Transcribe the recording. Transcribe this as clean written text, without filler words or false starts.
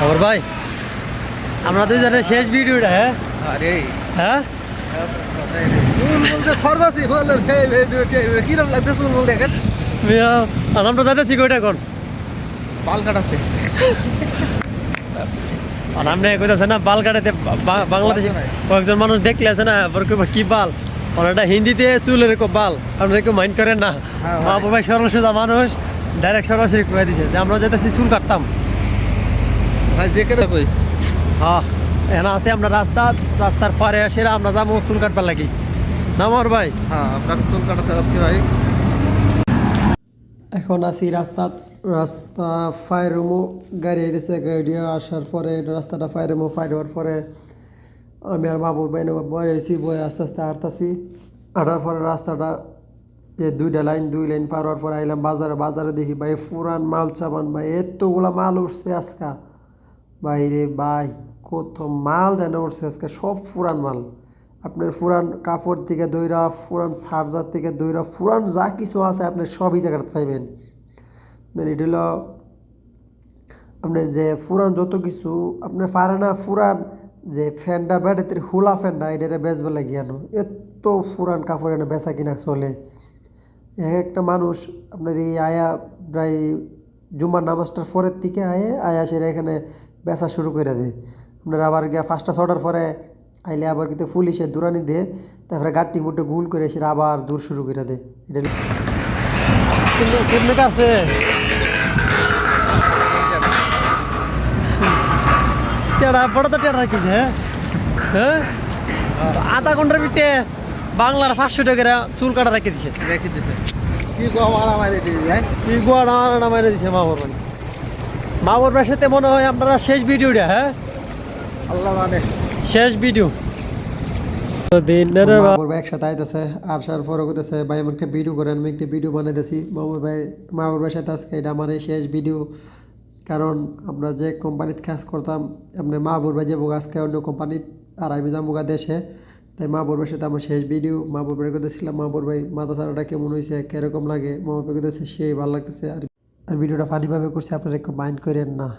और भाई আমরা দুইজনের শেষ ভিডিওটা হ্যাঁ আরে হ্যাঁ চুল বলতে ফরমাসি হল কি রকম লাগছে চুল বল দেখেন মিয়া আমরা যাইতেছি কইটা কোন বাল কাটাতে আর আমরা কইতাছে না বাল কাটাতে বাংলাদেশে কয়েকজন মানুষ দেখলে আছে না কি বাল ওনাটা হিন্দিতে চুলের বাল আপনারা কেউ মাইন্ড করেন না মা বাবা সরলসোজা মানুষ ডাইরেক্ট সরাসরি কয়ে দিছে যে আমরা যাইতেছি চুল কাটতাম ভাই যে কেটে কই হ্যাঁ এখানে আছে আমরা রাস্তার পরে এসে আমরা যাবো চুল কাটবার লাগি না আমার ভাই হ্যাঁ আপনার চুল কাটাতে যাচ্ছি ভাই এখন আছি রাস্তা ফায়ারুমো গাড়ি আইতেছে গাড়ি আসার পরে রাস্তাটা ফায়ারুমো ফায়ার হওয়ার পরে আমি আর বাবুর ভাই বয়েছি বয়ে আস্তে আস্তে হাঁটার পরে রাস্তাটা যে দুই লাইন পার হওয়ার পরে আইলাম বাজারে দেখি ভাই পুরান মাল চাবান ভাই এতগুলা মাল উঠছে আজকা বাইরে ভাই কত মাল যেন উঠছে আজকে সব পুরান মাল আপনার পুরান কাপড় থেকে দইরা পুরান চার্জার থেকে দইরা পুরান যা কিছু আছে আপনার সবই জায়গাতে পাইবেন আপনার এটা হলো আপনার যে পুরান যত কিছু আপনার পারে না পুরান যে ফ্যানটা ব্যাটারির হুলা ফ্যানটা এটা বেচবে লাগিয়ানো এত পুরান কাপড় এনে বেচা কিনা চলে একটা মানুষ আপনার এই আয়া প্রায় জুমার নামাজটার পরের দিকে আয়া সেটা এখানে বেচা শুরু করে দেয় আপনার আবার গিয়া 5টা 6টার পরে আইলে আবার কিন্তু পুলিশে দূরানি দেয় তারপরে গাড়ি মুটে গুল করে সেটা আবার দূর শুরু করে দেয় এটা কেমনে কাছে টেড়া বড় তো টেড়া কি হ্যাঁ আধা ঘন্টার ভিতরে বাংলার 500 টাকা চুল কাটা রেখে দিছে কি গো মারা মারি দিই ভাই কি গোয়া না মারে দিছে মা বাবার সাথে মনে হয় আপনারা শেষ ভিডিওটা হ্যাঁ আল্লাহ জানে শেষ ভিডিও মামুর ভাই একসাথে আইতেছে আসার পরে কইতেছে ভাই আমি একটা ভিডিও করেন আমি একটা ভিডিও বানাইতেছি মামুর ভাইয়ের সাথে আজকে এটা আমার এই শেষ ভিডিও কারণ আমরা যে কোম্পানিতে কাজ করতাম আপনার মাহবুর ভাই যাবো আজকে অন্য কোম্পানিত আর আমি যাবো দেশে তাই মাহবুর ভাইয়ের সাথে আমার শেষ ভিডিও মাহবুর ভাই করতেছিলাম মাহবুর ভাই মাথা ছাড়াটা কেমন হয়েছে কীরকম লাগে মাহবুর ভাই করতেছে সেই ভালো লাগতেছে আর ভিডিওটা ফানিভাবে করছে আপনারা একটু মাইন্ড করেন না।